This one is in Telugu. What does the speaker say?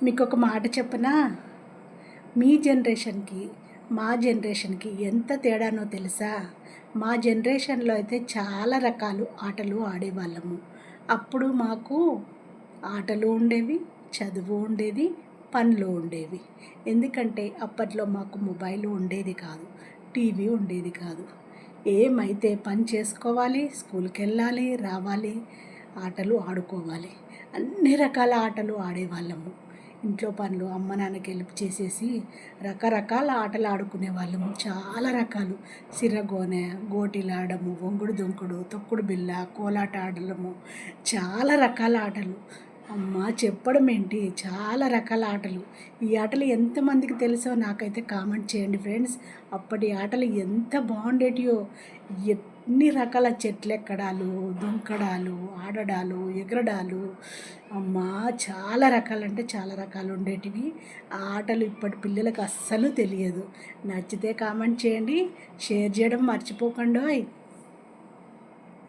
మీకొక మాట చెప్పనా? మీ జనరేషన్‌కి, మా జనరేషన్‌కి ఎంత తేడానో తెలుసా? మా జనరేషన్‌లో అయితే చాలా రకాలు ఆటలు ఆడేవాళ్ళము. అప్పుడు మాకు ఆటలు ఉండేవి, చదువు ఉండేది, పనులు ఉండేవి. ఎందుకంటే అప్పట్లో మాకు మొబైల్ ఉండేది కాదు. టీవీ ఉండేది కాదు. ఏమైతే పని చేసుకోవాలి, స్కూల్‌కెళ్ళాలి, రావాలి, ఆటలు ఆడుకోవాలి. అన్ని రకాల ఆటలు ఆడేవాళ్ళము. ఇంట్లో పనులు అమ్మ నాన్నకి హెల్ప్ చేసేసి రకరకాల ఆటలు ఆడుకునేవాళ్ళము. చాలా రకాలు సిరగోనె, గోటీలాడము, ఒంగుడు దుంకుడు, తొక్కుడు బిళ్ళ, కోలాట ఆడడము, చాలా రకాల ఆటలు. అమ్మ చెప్పడం ఏంటి, చాలా రకాల ఆటలు. ఈ ఆటలు ఎంతమందికి తెలుసో నాకైతే కామెంట్ చేయండి ఫ్రెండ్స్. అప్పటి ఆటలు ఎంత బాగుండేటియో. ఎన్ని రకాల చెట్లెక్కడాలు, దుంకడాలు, ఆడడాలు, ఎగరడాలు. అమ్మా చాలా రకాలంటే చాలా రకాలు ఉండేటివి. ఆ ఆటలు ఇప్పటి పిల్లలకు అస్సలు తెలియదు. నచ్చితే కామెంట్ చేయండి, షేర్ చేయడం మర్చిపోకండోయ్.